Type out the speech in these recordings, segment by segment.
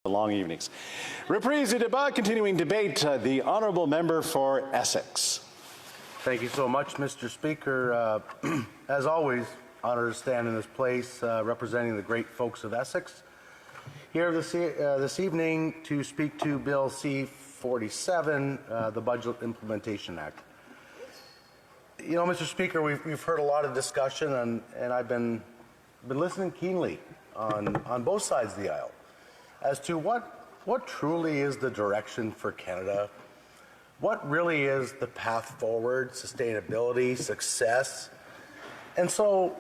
long evenings. Reprise du débat, continuing debate. The honourable member for Essex. Thank you so much, Mr. Speaker. As always, honor to stand in this place representing the great folks of Essex. Here this evening to speak to Bill C-47, the Budget Implementation Act. You know, Mr. Speaker, we've heard a lot of discussion, and I've been listening keenly on both sides of the aisle as to what truly is the direction for Canada, what really is the path forward, sustainability, success. And so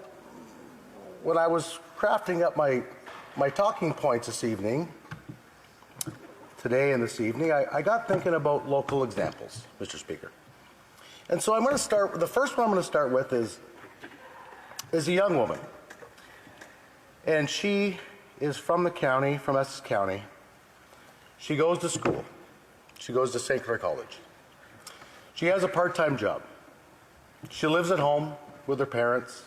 when I was crafting up my talking points this evening, today and this evening, I got thinking about local examples, Mr. Speaker. And so I'm going to start, the first one I'm going to start with is a young woman. And she is from the county, from Essex County. She goes to school. She goes to St. Clair College. She has a part-time job. She lives at home with her parents.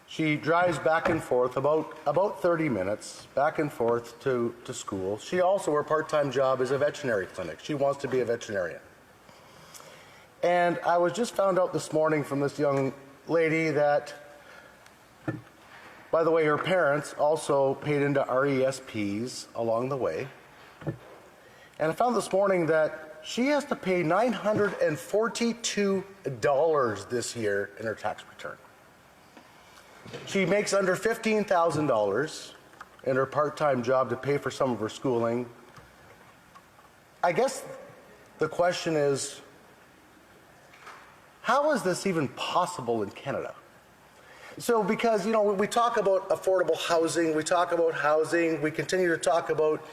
She drives back and forth about 30 minutes back and forth to school. She also, her part-time job is a veterinary clinic. She wants to be a veterinarian. And I was just found out this morning from this young lady that, by the way, her parents also paid into RESPs along the way. And I found this morning that she has to pay $942 this year in her tax return. She makes under $15,000 in her part-time job to pay for some of her schooling. I guess the question is, how is this even possible in Canada? So because, you know, we talk about affordable housing, we talk about housing, we continue to talk about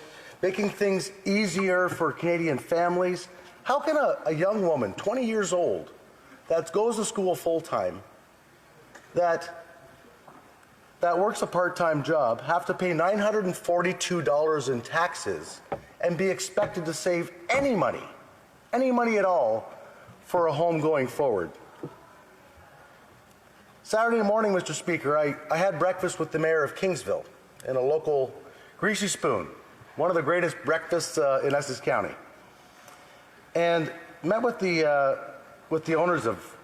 making things easier for Canadian families. How can a young woman, 20 years old, that goes to school full-time, that works a part-time job, have to pay $942 in taxes and be expected to save any money at all, for a home going forward? Saturday morning, Mr. Speaker, I had breakfast with the mayor of Kingsville in a local Greasy Spoon, one of the greatest breakfasts in Essex County, and met with the owners of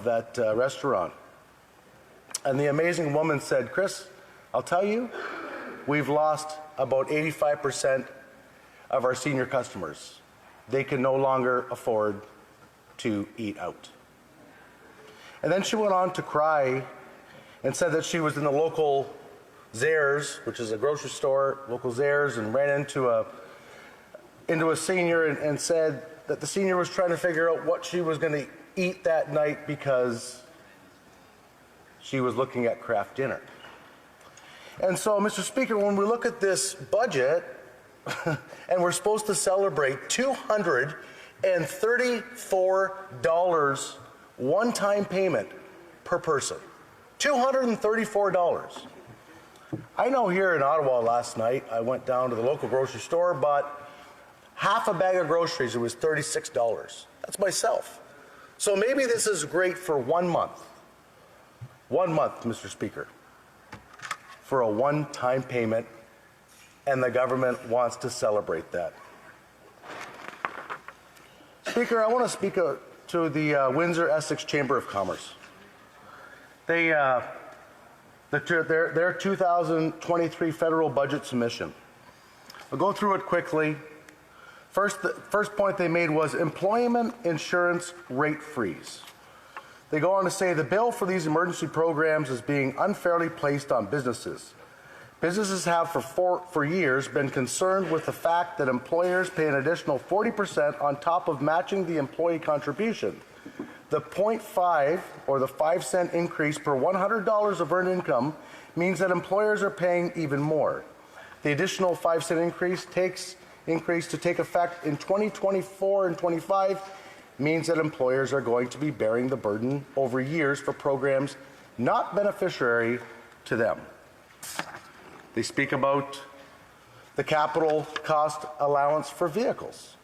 that restaurant. And the amazing woman said, "Chris, I'll tell you, we've lost about 85% of our senior customers. They can no longer afford to eat out." And then she went on to cry and said that she was in the local Zehrs, which is a grocery store, local Zehrs, and ran into a senior and said that the senior was trying to figure out what she was going to eat that night because she was looking at craft dinner. And so, Mr. Speaker, when we look at this budget and we're supposed to celebrate $234 one-time payment per person. $234. I know here in Ottawa last night, I went down to the local grocery store, bought half a bag of groceries. It was $36. That's myself. So maybe this is great for 1 month. 1 month, Mr. Speaker, for a one-time payment, and the government wants to celebrate that. Speaker, I want to speak to the Windsor-Essex Chamber of Commerce. Their 2023 federal budget submission. I'll go through it quickly. The first point they made was employment insurance rate freeze. They go on to say the bill for these emergency programs is being unfairly placed on businesses. Businesses have for years been concerned with the fact that employers pay an additional 40% on top of matching the employee contribution. The 0.5 or the 5-cent increase per $100 of earned income means that employers are paying even more. The additional 5-cent increase to take effect in 2024 and 25 means that employers are going to be bearing the burden over years for programs not beneficiary to them. They speak about the capital cost allowance for vehicles.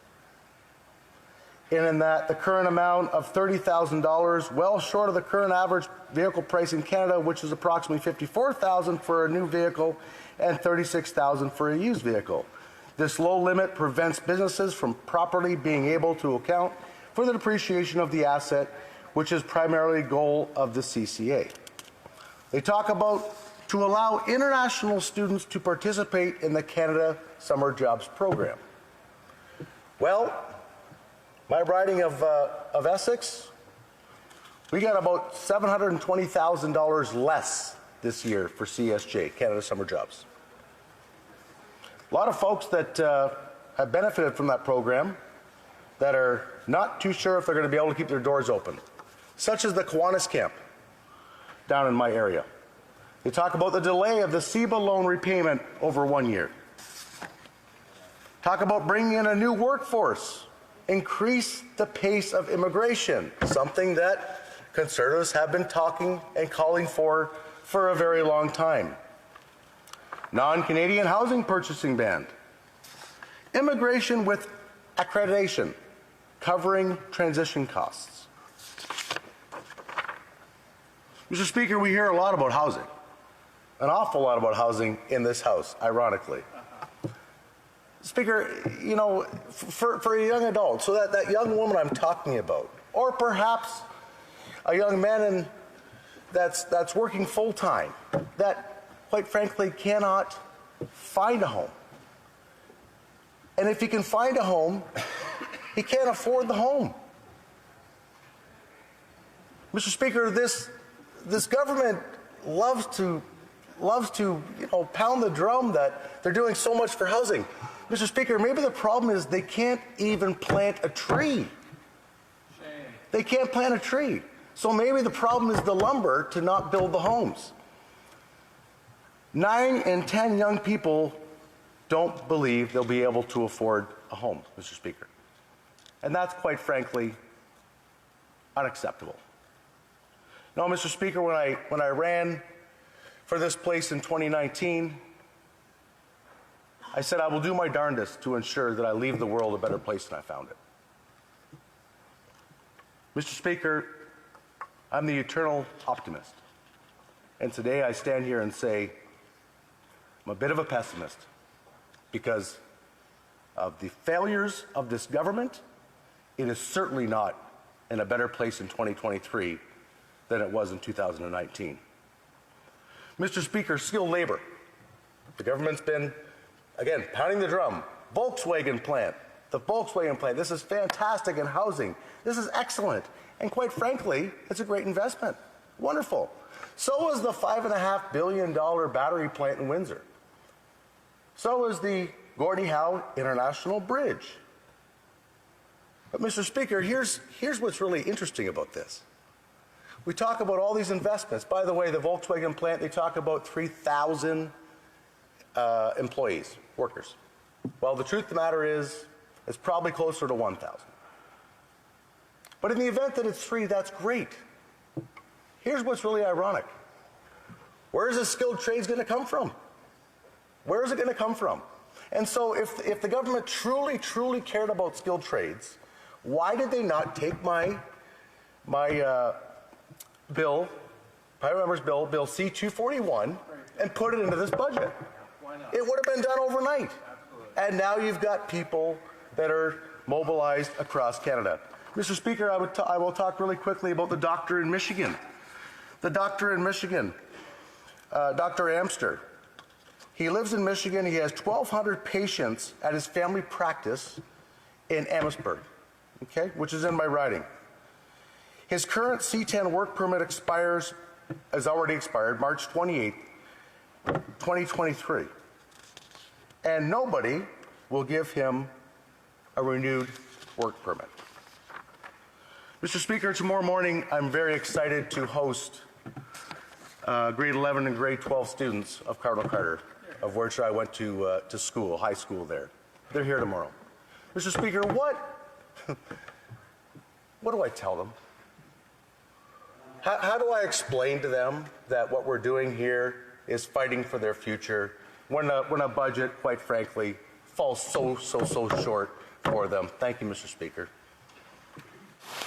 in that the current amount of $30,000, well short of the current average vehicle price in Canada, which is approximately $54,000 for a new vehicle and $36,000 for a used vehicle. This low limit prevents businesses from properly being able to account for the depreciation of the asset, which is primarily the goal of the CCA. They talk about to allow international students to participate in the Canada Summer Jobs Program. Well, my riding of Essex, we got about $720,000 less this year for CSJ, Canada Summer Jobs. A lot of folks that have benefited from that program that are not too sure if they're going to be able to keep their doors open, such as the Kiwanis camp down in my area. They talk about the delay of the CEBA loan repayment over 1 year. Talk about bringing in a new workforce, increase the pace of immigration, something that Conservatives have been talking and calling for a very long time. Non-Canadian housing purchasing ban. Immigration with accreditation, covering transition costs. Mr. Speaker, we hear a lot about housing, an awful lot about housing in this House, ironically. Speaker, you know, for a young adult, so that young woman I'm talking about, or perhaps a young man that's working full-time, that, quite frankly, cannot find a home. And if he can find a home, he can't afford the home. Mr. Speaker, this government loves to pound the drum that they're doing so much for housing. Mr. Speaker, maybe the problem is they can't even plant a tree. Shame. They can't plant a tree. So maybe the problem is the lumber to not build the homes. 9 in 10 young people don't believe they'll be able to afford a home, Mr. Speaker. And that's, quite frankly, unacceptable. Now, Mr. Speaker, when I ran for this place in 2019, I said I will do my darndest to ensure that I leave the world a better place than I found it. Mr. Speaker, I'm the eternal optimist. And today I stand here and say I'm a bit of a pessimist because of the failures of this government. It is certainly not in a better place in 2023 than it was in 2019. Mr. Speaker, skilled labor. The government's been, again, pounding the drum. Volkswagen plant. The Volkswagen plant. This is fantastic in housing. This is excellent. And quite frankly, it's a great investment. Wonderful. So is the $5.5 billion battery plant in Windsor. So is the Gordie Howe International Bridge. But Mr. Speaker, here's what's really interesting about this. We talk about all these investments. By the way, the Volkswagen plant, they talk about 3,000 employees, workers. Well, the truth of the matter is, it's probably closer to 1,000. But in the event that it's 3, that's great. Here's what's really ironic. Where is the skilled trades going to come from? Where is it going to come from? And so if the government truly, truly cared about skilled trades, why did they not take my bill, Private Member's Bill, Bill C-241, and put it into this budget? Why not? It would have been done overnight. Absolutely. And now you've got people that are mobilized across Canada. Mr. Speaker, I will talk really quickly about the doctor in Michigan. The doctor in Michigan, Dr. Amster. He lives in Michigan. He has 1,200 patients at his family practice in Amherstburg, okay, which is in my riding. His current C-10 work permit has already expired, March 28th, 2023. And nobody will give him a renewed work permit. Mr. Speaker, tomorrow morning I'm very excited to host grade 11 and grade 12 students of Cardinal Carter, of which I went to school, high school there. They're here tomorrow. Mr. Speaker, what do I tell them? How do I explain to them that what we're doing here is fighting for their future when a budget, quite frankly, falls so short for them? Thank you, Mr. Speaker.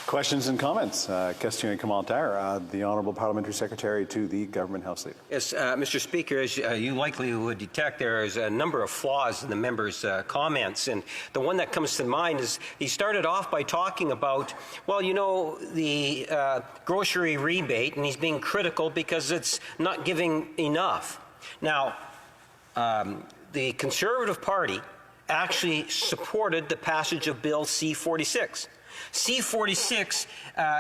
Questions and comments? Question and commentaire. The Honourable Parliamentary Secretary to the Government House Leader. Yes, Mr. Speaker, as you likely would detect, there is a number of flaws in the member's comments, and the one that comes to mind is he started off by talking about, well, you know, the grocery rebate, and he's being critical because it's not giving enough. Now, the Conservative Party actually supported the passage of Bill C-46. C-46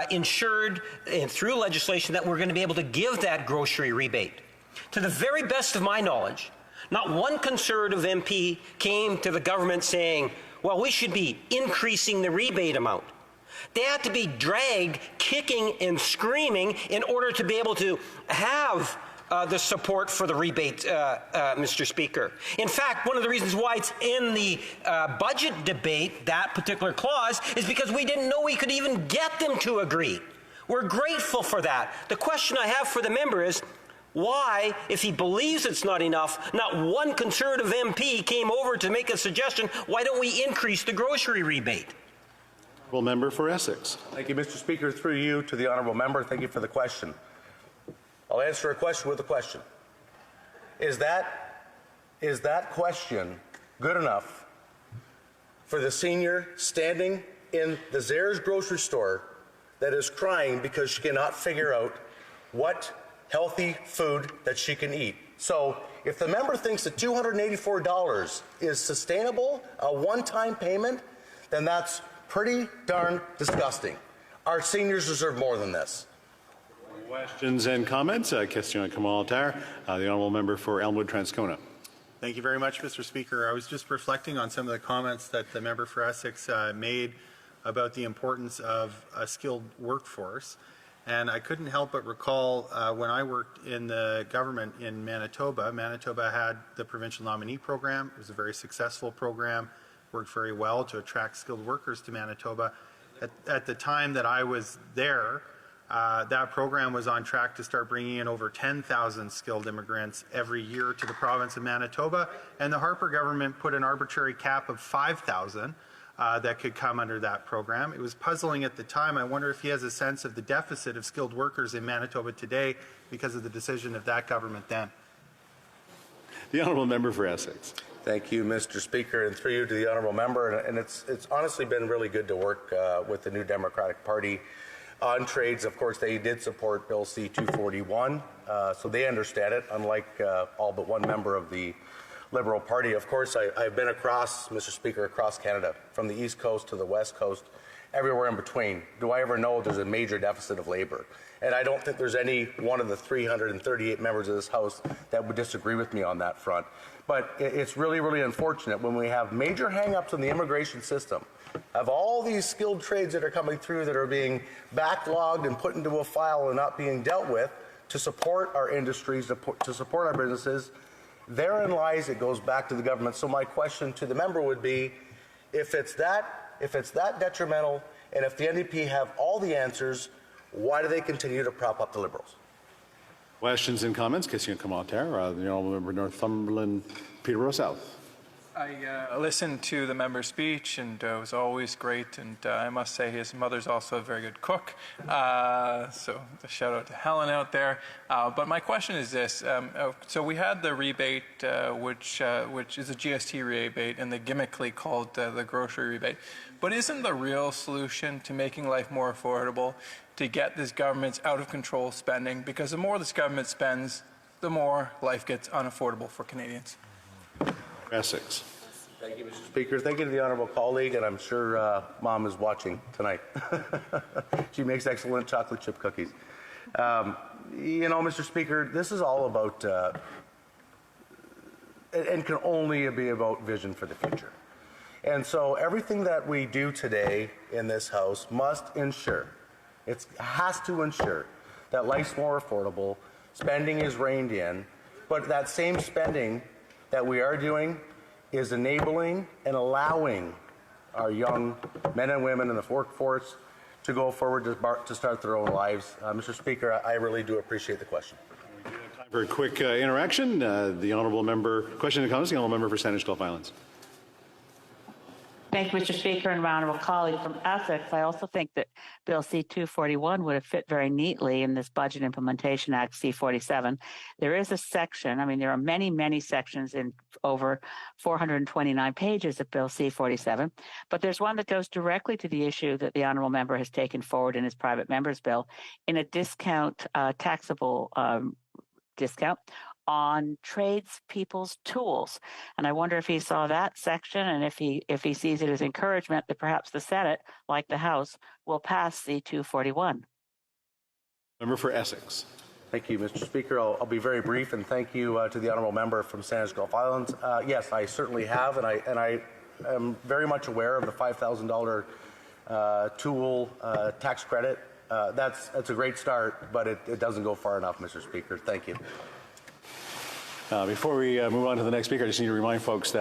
ensured through legislation that we're going to be able to give that grocery rebate. To the very best of my knowledge, not one Conservative MP came to the government saying, well, we should be increasing the rebate amount. They had to be dragged kicking and screaming in order to be able to have the support for the rebate, Mr. Speaker. In fact, one of the reasons why it's in the budget debate, that particular clause, is because we didn't know we could even get them to agree. We're grateful for that. The question I have for the member is, why, if he believes it's not enough, not one Conservative MP came over to make a suggestion, why don't we increase the grocery rebate? Honourable Member for Essex. Thank you, Mr. Speaker. Through you to the honourable member, thank you for the question. I'll answer a question with a question. Is that question good enough for the senior standing in the Zehrs grocery store that is crying because she cannot figure out what healthy food that she can eat? So if the member thinks that $284 is sustainable, a one-time payment, then that's pretty darn disgusting. Our seniors deserve more than this. Questions and comments? Question and commentaire. The Honourable Member for Elmwood Transcona. Thank you very much, Mr. Speaker. I was just reflecting on some of the comments that the member for Essex made about the importance of a skilled workforce. And I couldn't help but recall when I worked in the government in Manitoba. Manitoba had the provincial nominee program. It was a very successful program, worked very well to attract skilled workers to Manitoba. At the time that I was there, that program was on track to start bringing in over 10,000 skilled immigrants every year to the province of Manitoba, and the Harper government put an arbitrary cap of 5,000 that could come under that program. It was puzzling at the time. I wonder if he has a sense of the deficit of skilled workers in Manitoba today because of the decision of that government then. The Honourable Member for Essex. Thank you, Mr. Speaker, and through you to the honourable member. And it's honestly been really good to work with the New Democratic Party on trades. Of course, they did support Bill C-241, so they understand it, unlike all but one member of the Liberal Party. Of course, I've been across, Mr. Speaker, across Canada, from the East Coast to the West Coast, everywhere in between. Do I ever know there's a major deficit of labor? And I don't think there's any one of the 338 members of this House that would disagree with me on that front. But it's really, really unfortunate when we have major hang-ups in the immigration system, of all these skilled trades that are coming through that are being backlogged and put into a file and not being dealt with to support our industries, to support our businesses. Therein lies, it goes back to the government. So my question to the member would be, if it's that detrimental, and if the NDP have all the answers, why do they continue to prop up the Liberals? Questions and comments? Question and commentaire. The Honourable Member Northumberland, Peterborough South. I listened to the member's speech, and it was always great. And I must say, his mother's also a very good cook. So a shout out to Helen out there. But my question is this: so we had the rebate, which is a GST rebate, and the gimmickly called the grocery rebate. But isn't the real solution to making life more affordable to get this government's out of control spending? Because the more this government spends, the more life gets unaffordable for Canadians. Essex. Thank you, Mr. Speaker. Thank you to the honourable colleague, and I'm sure Mom is watching tonight. She makes excellent chocolate chip cookies. You know, Mr. Speaker, this is all about, and can only be about vision for the future. And so everything that we do today in this House must ensure, it has to ensure that life's more affordable, spending is reined in, but that same spending that we are doing is enabling and allowing our young men and women in the workforce to go forward to start their own lives. Mr. Speaker, I really do appreciate the question. We do have time for a quick interaction. The Honourable Member, question and comments, the Honourable Member for Sandwich Gulf Islands. Thank you, Mr. Speaker, and honorable colleague from Essex. I also think that Bill C-241 would have fit very neatly in this Budget Implementation Act C-47. There is a section, I mean, there are many, many sections in over 429 pages of Bill C-47, but there's one that goes directly to the issue that the honorable member has taken forward in his private member's bill in a discount, taxable discount on tradespeople's tools. And I wonder if he saw that section and if he sees it as encouragement that perhaps the Senate, like the House, will pass C-241. Member for Essex. Thank you, Mr. Speaker. I'll be very brief, and thank you to the honourable member from Sanders Gulf Islands. Yes, I certainly have, and I am very much aware of the $5,000 tool tax credit. That's a great start, but it doesn't go far enough, Mr. Speaker. Thank you. Before we move on to the next speaker, I just need to remind folks that